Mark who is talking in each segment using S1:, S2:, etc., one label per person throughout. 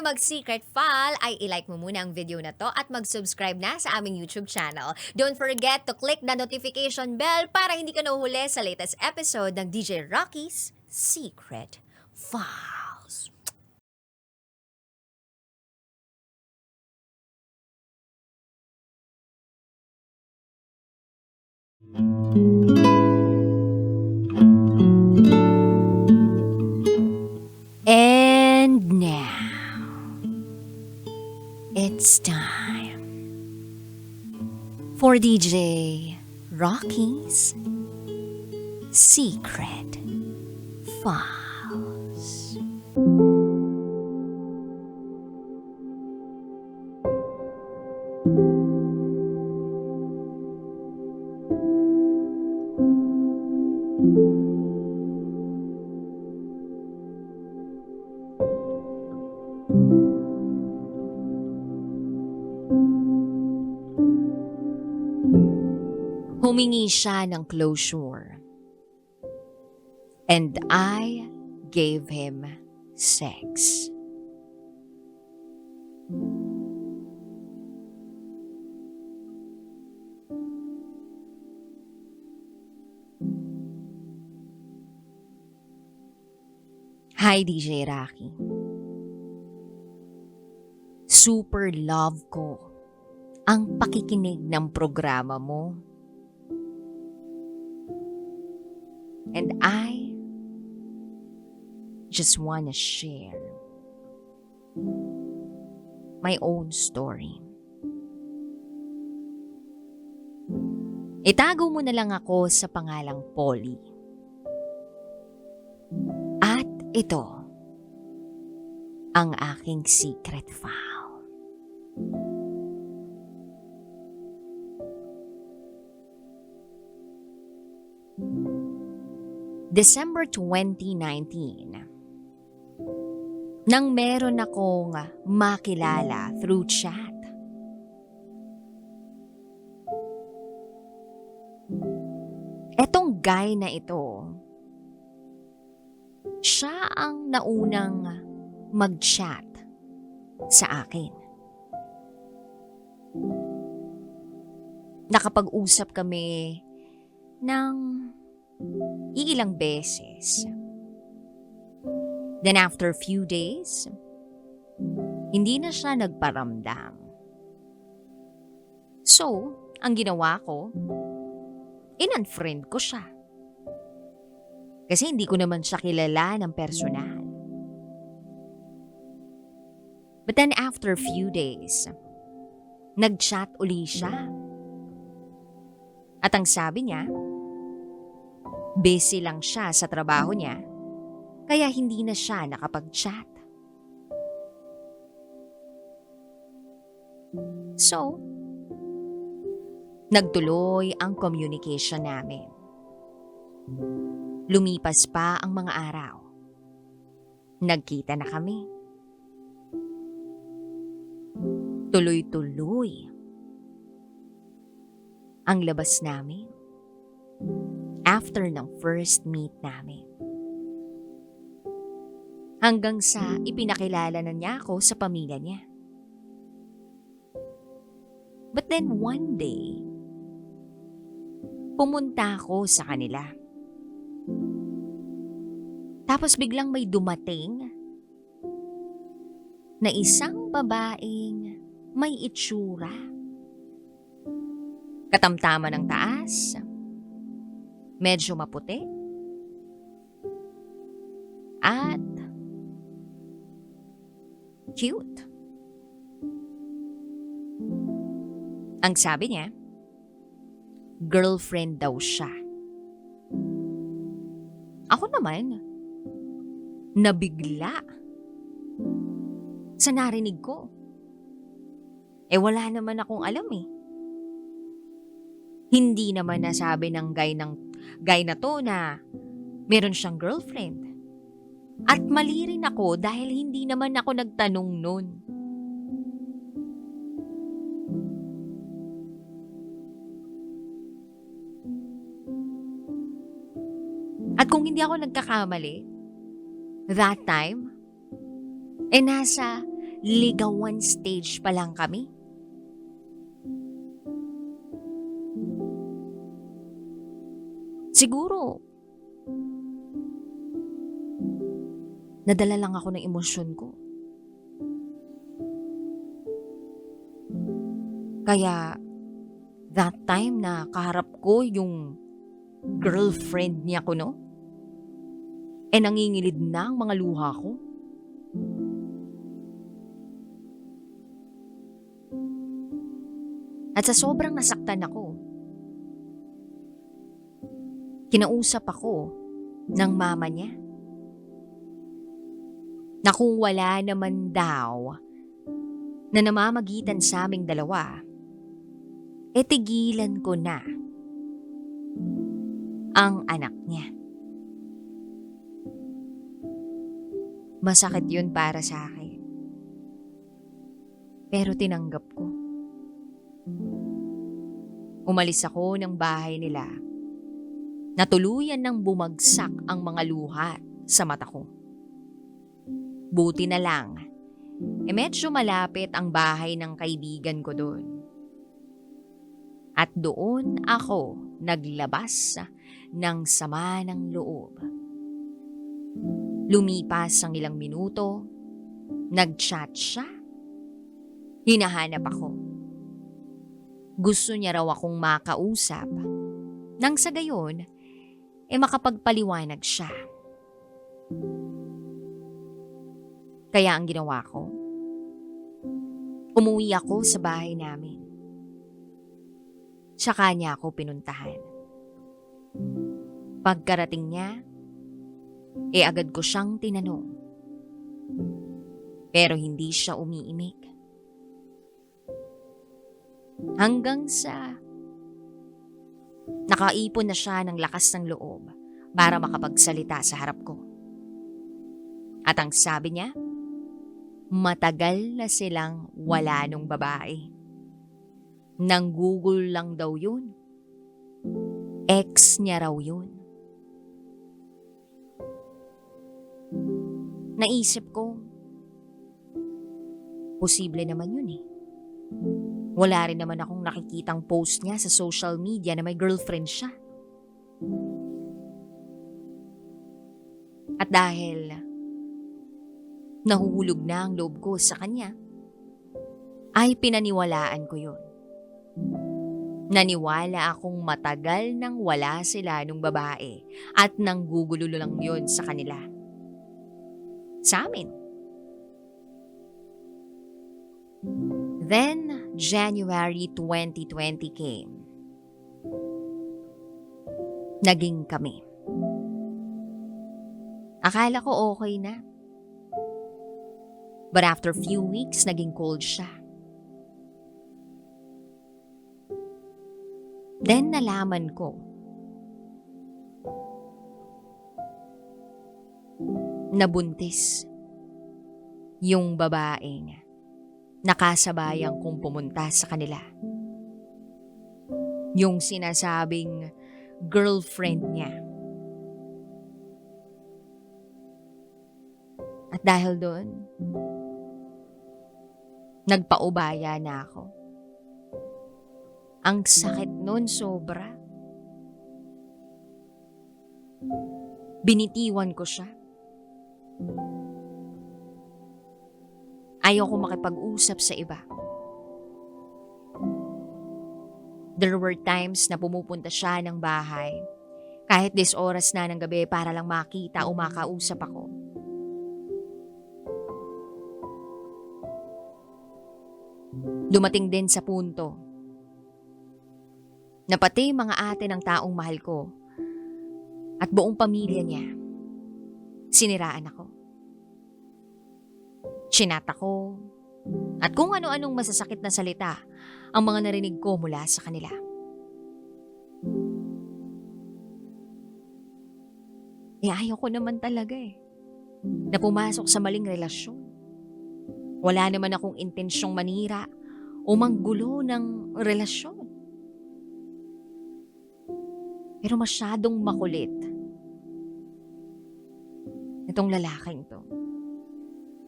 S1: mag-secret file, ay ilike mo muna ang video na to at mag-subscribe na sa aming YouTube channel. Don't forget to click the notification bell para hindi ka nahuhuli sa latest episode ng DJ Rocky's Secret Files. And now, it's time for DJ Rocky's Secret Files. Humingi siya ng closure. And I gave him sex. Hi, DJ Rocky. Super love ko ang pakikinig ng programa mo. And I just wanna share my own story. Itago mo na lang ako sa pangalang Polly. At ito ang aking secret file. December 2019, nang meron akong makilala through chat. Etong guy na ito, siya ang naunang mag-chat sa akin. Nakapag-usap kami ng ilang beses. Then after few days, hindi na siya nagparamdam. So, ang ginawa ko, in-unfriend ko siya. Kasi hindi ko naman siya kilala ng personal. But then after few days, nag-chat uli siya. At ang sabi niya, busy lang siya sa trabaho niya, kaya hindi na siya nakapag-chat. So, nagtuloy ang communication namin. Lumipas pa ang mga araw. Nagkita na kami. Tuloy-tuloy ang labas namin after ng first meet namin. Hanggang sa ipinakilala na niya ako sa pamilya niya. But then one day, pumunta ako sa kanila. Tapos biglang may dumating na isang babaeng may itsura. Katamtaman ng taas, medyo maputi, at cute. Ang sabi niya, girlfriend daw siya. Ako naman, nabigla sa narinig ko. Wala naman akong alam eh. Hindi naman nasabi ng guy na to na meron siyang girlfriend. At mali rin ako dahil hindi naman ako nagtanong nun. At kung hindi ako nagkakamali, that time, nasa ligawan stage pa lang kami. Siguro, nadala lang ako ng emosyon ko. Kaya, that time na kaharap ko yung girlfriend niya ko, no? Nangingilid na ang mga luha ko. At sa sobrang nasaktan ako, kinausap ako ng mama niya na kung wala naman daw na namamagitan sa aming dalawa, tigilan ko na ang anak niya. Masakit yun para sa akin. Pero tinanggap ko. Umalis ako ng bahay nila. Natuluyan nang bumagsak ang mga luha sa mata ko. Buti na lang, medyo malapit ang bahay ng kaibigan ko doon. At doon ako naglabas ng sama ng loob. Lumipas ang ilang minuto, nag-chat siya. Hinahanap ako. Gusto niya raw akong makausap. Nang sa gayon, makapagpaliwanag siya. Kaya ang ginawa ko, umuwi ako sa bahay namin. Tsaka niya ako pinuntahan. Pagkarating niya, agad ko siyang tinanong. Pero hindi siya umiimik. Hanggang sa nakaipon na siya ng lakas ng loob para makapagsalita sa harap ko. At ang sabi niya, matagal na silang wala nung babae. Nanggugol lang daw yun. Ex niya raw yun. Naisip ko, posible naman yun eh. Wala rin naman akong nakikitang post niya sa social media na may girlfriend siya. At dahil nahuhulog na ang loob ko sa kanya, ay pinaniwalaan ko yun. Naniwala akong matagal nang wala sila nung babae at nanggugulo lang yun sa kanila. Sa amin. Then, January 2020 came. Naging kami. Akala ko okay na. But after few weeks, naging cold siya. Then nalaman ko na buntis yung babaeng nakasabayang kong pumunta sa kanila. Yung sinasabing girlfriend niya. At dahil doon, nagpaubaya na ako. Ang sakit nun sobra. Binitiwan ko siya. Ayaw ko makipag-usap sa iba. There were times na pumupunta siya ng bahay, kahit 10 oras na ng gabi para lang makita o makausap ako. Dumating din sa punto na pati mga ate ng taong mahal ko at buong pamilya niya, siniraan ako. Chinat ako at kung ano-anong masasakit na salita ang mga narinig ko mula sa kanila. Ayaw ko naman talaga na pumasok sa maling relasyon. Wala naman akong intensyong manira o manggulo ng relasyon. Pero masyadong makulit itong lalaking to.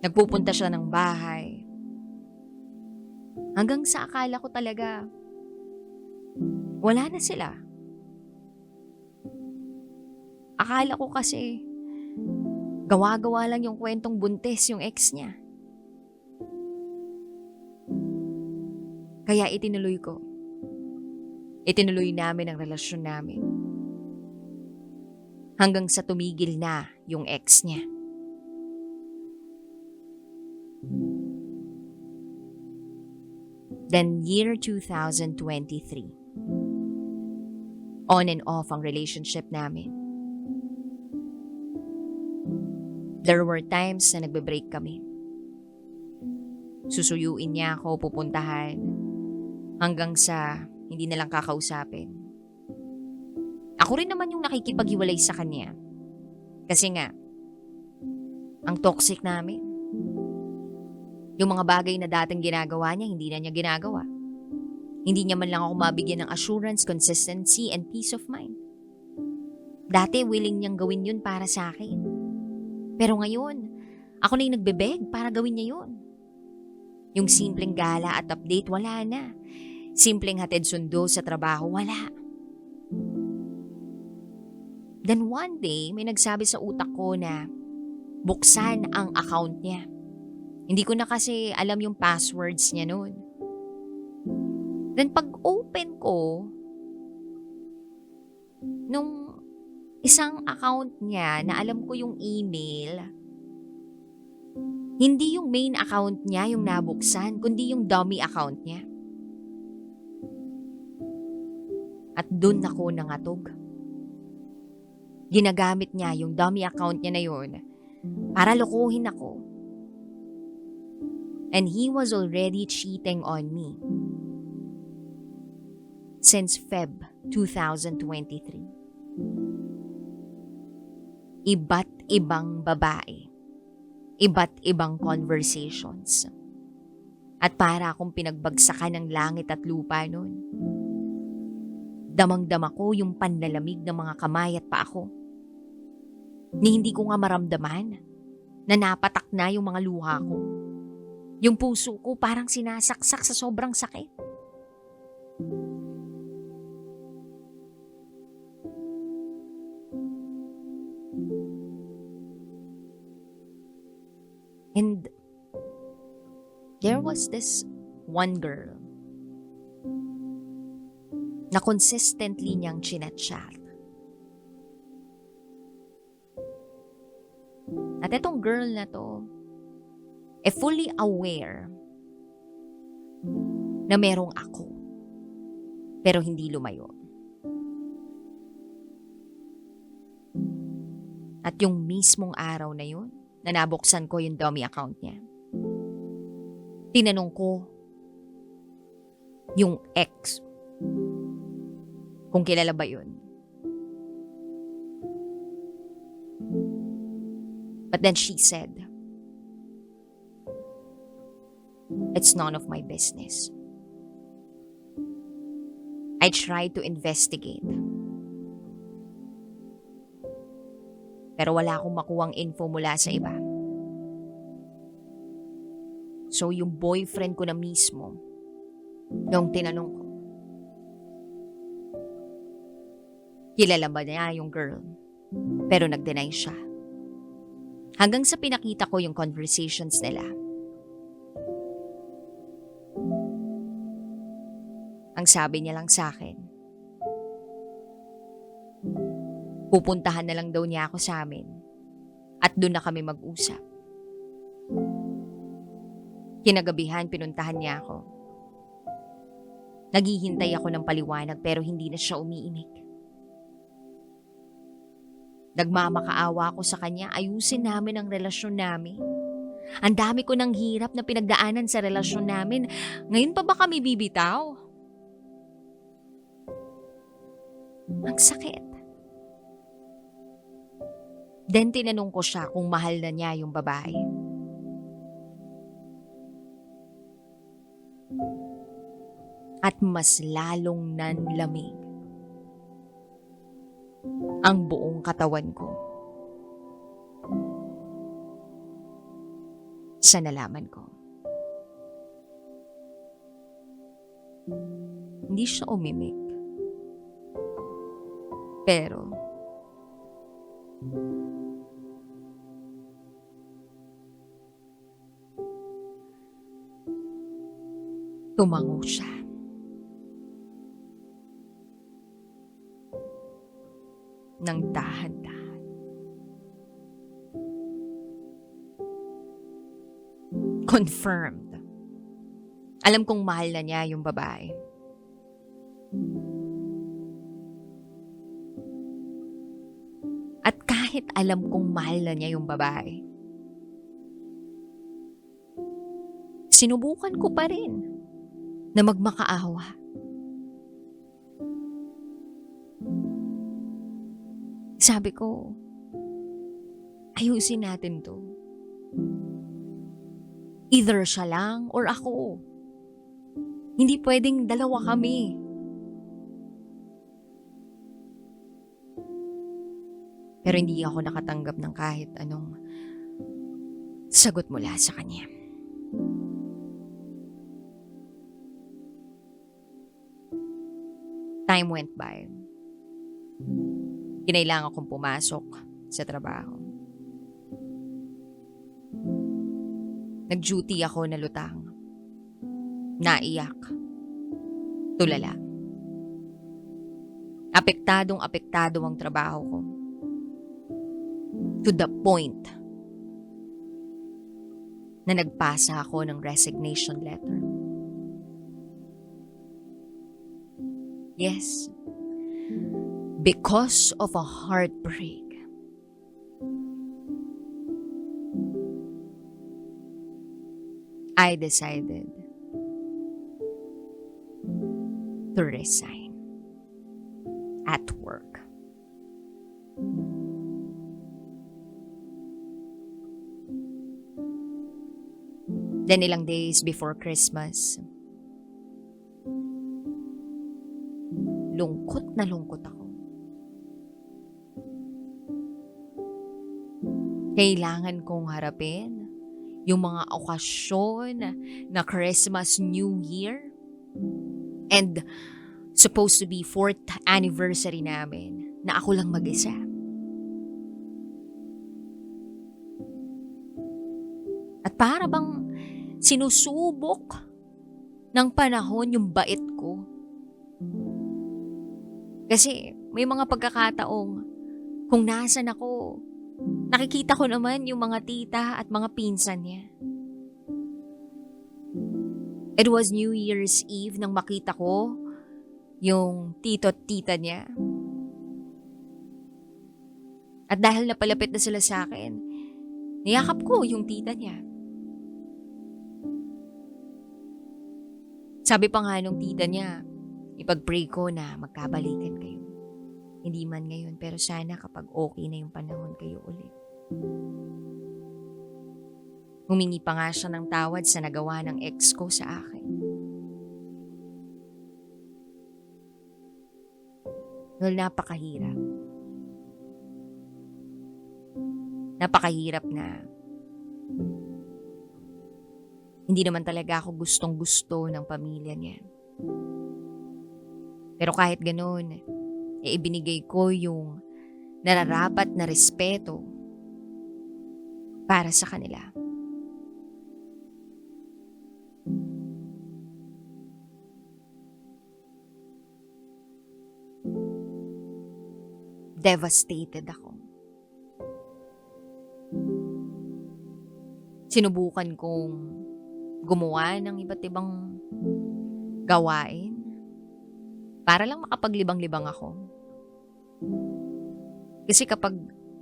S1: Nagpupunta siya ng bahay Hanggang sa akala ko talaga wala na sila. Akala ko kasi gawa-gawa lang yung kwentong buntis yung ex niya. Kaya itinuloy ko. Itinuloy namin ang relasyon namin. Hanggang sa tumigil na yung ex niya. Then year 2023. On and off ang relationship namin. There were times na nagbe-break kami. Susuyuin niya ako, pupuntahan. Hanggang sa hindi na lang kakausapin. Ako rin naman yung nakikipaghiwalay sa kanya. Kasi nga, ang toxic namin. Yung mga bagay na dating ginagawa niya, hindi na niya ginagawa. Hindi niya man lang ako mabigyan ng assurance, consistency, and peace of mind. Dati willing niyang gawin yun para sa akin. Pero ngayon, ako na yung nagbebeg para gawin niya yun. Yung simpleng gala at update, wala na. Simpleng hatid sundo sa trabaho, wala. Then one day, may nagsabi sa utak ko na buksan ang account niya. Hindi ko na kasi alam yung passwords niya noon. Then pag-open ko, nung isang account niya na alam ko yung email, hindi yung main account niya yung nabuksan, kundi yung dummy account niya. At dun ako nangatog. Ginagamit niya yung dummy account niya na yun para lokohin ako. And he was already cheating on me since Feb 2023. Iba't ibang babae. Iba't ibang conversations. At para akong pinagbagsakan ng langit at lupa noon. Damang-dama ko yung panlalamig ng mga kamay at paa ko. Ni hindi ko nga maramdaman na napatak na yung mga luha ko. Yung puso ko parang sinasaksak sa sobrang sakit. And there was this one girl na consistently niyang chinat-chat. At itong girl na to, fully aware na merong ako, pero hindi lumayo. At yung mismong araw na yun, na nabuksan ko yung dummy account niya, tinanong ko yung ex kung kilala ba yun. But then she said, it's none of my business. I tried to investigate. Pero wala akong makuhang info mula sa iba. So yung boyfriend ko na mismo, yung tinanong ko, kilala ba niya yung girl? Pero nag-deny siya. Hanggang sa pinakita ko yung conversations nila. Ang sabi niya lang sa akin, pupuntahan na lang daw niya ako sa amin at doon na kami mag-usap. Kinagabihan, pinuntahan niya ako. Naghihintay ako ng paliwanag pero hindi na siya umiimik. Nagmamakaawa ako sa kanya, ayusin namin ang relasyon namin. Ang dami ko ng hirap na pinagdaanan sa relasyon namin. Ngayon pa ba kami bibitaw? Ang sakit. Then tinanong ko siya kung mahal na niya yung babae. At mas lalong nanlamig ang buong katawan ko sa nalaman ko. Hindi siya umimik. Pero, tumango siya. Nang dahan-dahan. Confirmed. Alam kong mahal na niya yung babae. At kahit alam kong mahal na niya yung babae, sinubukan ko pa rin na magmakaawa. Sabi ko, ayusin natin to. Either siya lang or ako. Hindi pwedeng dalawa kami. Pero hindi ako nakatanggap ng kahit anong sagot mula sa kanya. Time went by. Kinailangan kong pumasok sa trabaho. Nag-duty ako na lutang. Naiyak. Tulala. Apektado ang trabaho ko. To the point na nagpasa ako ng resignation letter. Yes. Because of a heartbreak. I decided to resign at work. Then ilang days before Christmas, lungkot na lungkot ako. Kailangan kong harapin yung mga okasyon na Christmas, New Year, and supposed to be 4th anniversary namin na ako lang mag-isa. At para bang sinusubok ng panahon yung bait ko. Kasi may mga pagkakataong kung nasan ako, nakikita ko naman yung mga tita at mga pinsan niya. It was New Year's Eve nang makita ko yung tito at tita niya. At dahil napalapit na sila sa akin, niyakap ko yung tita niya. Sabi pa nga nung tita niya, ipag-pray ko na magkabalikan kayo. Hindi man ngayon, pero sana kapag okay na yung panahon kayo ulit. Humingi pa nga siya ng tawad sa nagawa ng ex ko sa akin. Well, napakahirap. Napakahirap na hindi naman talaga ako gustong-gusto ng pamilya niya. Pero kahit ganun, ibinigay ko yung nararapat na respeto para sa kanila. Devastated ako. Sinubukan kong gumawa ng iba't ibang gawain para lang makapaglibang-libang ako. Kasi kapag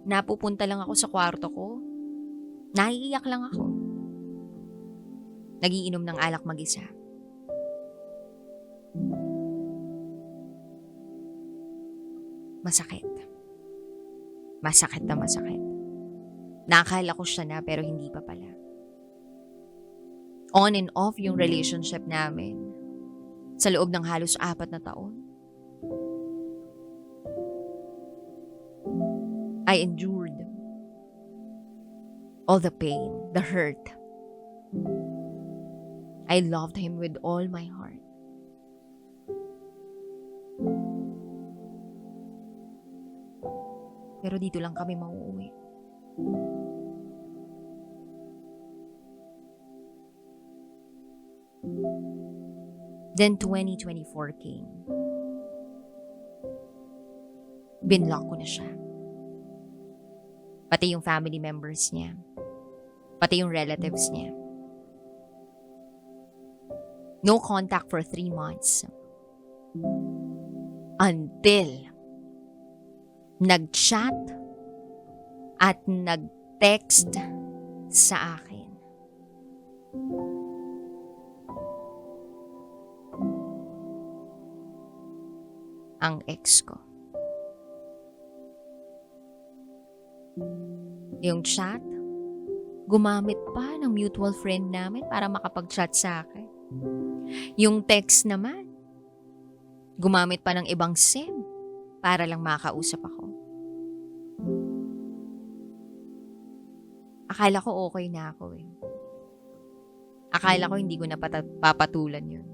S1: napupunta lang ako sa kwarto ko, naiiyak lang ako. Nagiinom ng alak mag-isa. Masakit. Masakit na masakit. Nakakala ko siya na pero hindi pa pala. On and off yung relationship namin sa loob ng halos 4 na taon. I endured all the pain, the hurt. I loved him with all my heart. Pero dito lang kami mauuwi. Then 2024 came. Binlock ko na siya. Pati yung family members niya. Pati yung relatives niya. No contact for 3 months. Until nag-chat at nag-text sa akin. Ang ex ko. Yung chat, gumamit pa ng mutual friend namin para makapag-chat sa akin. Yung text naman, gumamit pa ng ibang SIM para lang makausap ako. Akala ko okay na ako eh. Akala ko hindi ko na papatulan yun.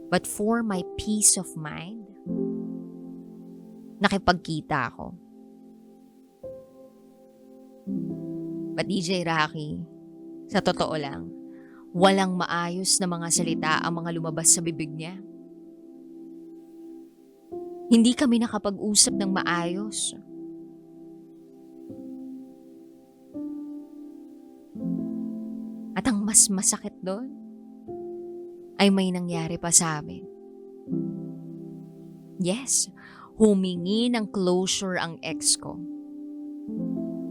S1: But for my peace of mind, nakipagkita ako. But DJ Rocky, sa totoo lang, walang maayos na mga salita ang mga lumabas sa bibig niya. Hindi kami nakapag-usap ng maayos. At ang mas masakit doon, ay may nangyari pa sa amin. Yes, humingi ng closure ang ex ko.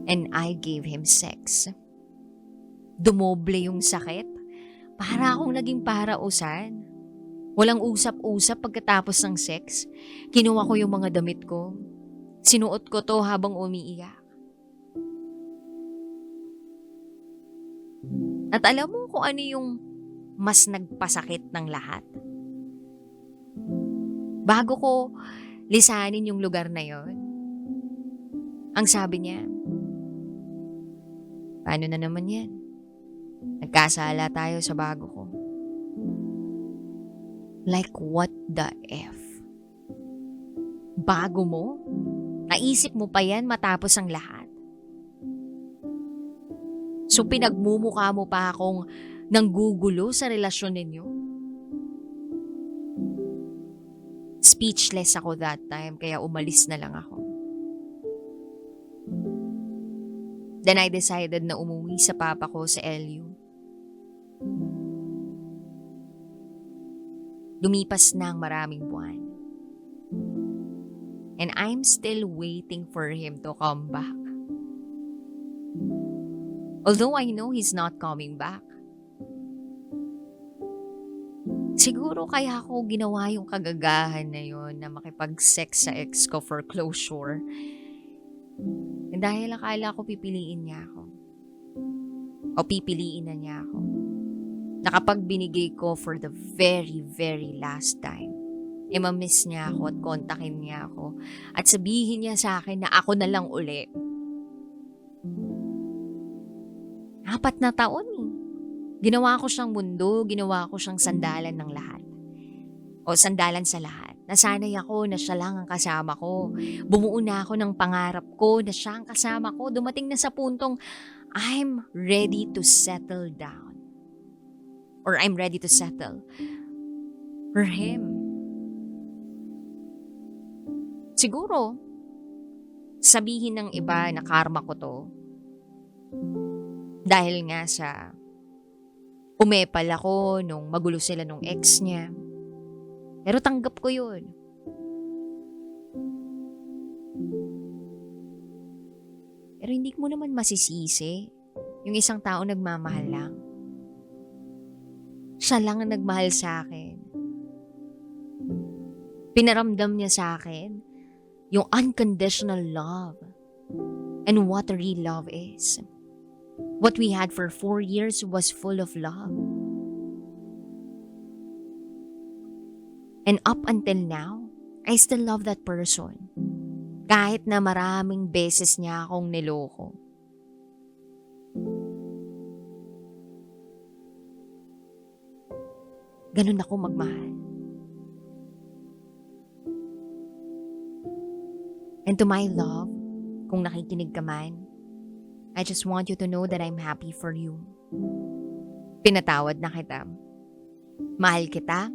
S1: And I gave him sex. Dumoble yung sakit. Para akong naging parausan. Walang usap-usap pagkatapos ng sex. Kinuha ko yung mga damit ko. Sinuot ko to habang umiiyak. At alam mo kung ano yung mas nagpasakit ng lahat? Bago ko lisanin yung lugar na yon, ang sabi niya, paano na naman yan? Nagkasala tayo sa bago ko. Like what the F? Bago mo? Naisip mo pa yan matapos ang lahat? So pinagmumukha mo pa akong nanggugulo sa relasyon ninyo? Speechless ako that time kaya umalis na lang ako. Then I decided na umuwi sa papa ko sa LU. Lumipas na ang maraming buwan. And I'm still waiting for him to come back. Although I know he's not coming back. Siguro kaya ako ginawa yung kagagahan na yon na makipag-sex sa ex ko for closure. Dahil akala ko pipiliin niya ako. O pipiliin na niya ako. Na kapag binigay ko for the very, very last time, ma-miss niya ako at kontakin niya ako. At sabihin niya sa akin na ako na lang uli. 4 na taon eh. Ginawa ko siyang mundo, ginawa ko siyang sandalan ng lahat. O sandalan sa lahat. Nasanay ako na siya lang ang kasama ko. Bumuo na ako ng pangarap ko na siya ang kasama ko. Dumating na sa puntong I'm ready to settle down. Or I'm ready to settle for him. Siguro, sabihin ng iba na karma ko to. Dahil nga sa umepal ako nung magulo sila nung ex niya. Pero tanggap ko yun. Pero hindi mo naman masisisi yung isang tao nagmamahal lang. Siya lang ang nagmahal sa akin. Pinaramdam niya sa akin yung unconditional love and what real love is. What we had for 4 years was full of love. And up until now, I still love that person. Kahit na maraming beses niya akong niloko. Ganun ako magmahal. And to my love, kung nakikinig ka man, I just want you to know that I'm happy for you. Pinatawad na kita. Mahal kita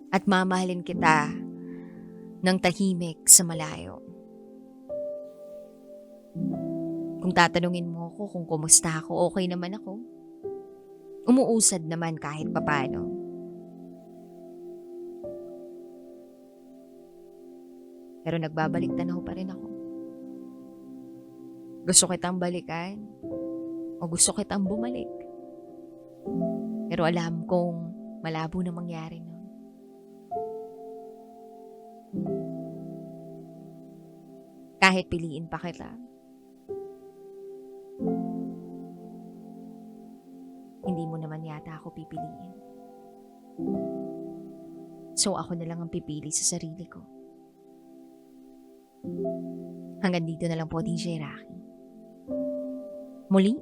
S1: at mamahalin kita ng tahimik sa malayo. Kung tatanungin mo ako kung kumusta ako, okay naman ako. Umuusad naman kahit papano. Pero nagbabalik tanaw pa rin ako. Gusto kitang balikan o gusto kitang bumalik. Pero alam kong malabo na mangyari nun. Kahit piliin pa kita, hindi mo naman yata ako pipiliin. So ako na lang ang pipili sa sarili ko. Hanggang dito na lang po, DJ Rocky. Muli,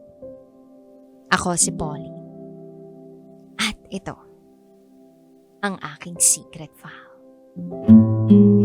S1: ako si Polly. At ito, ang aking secret file.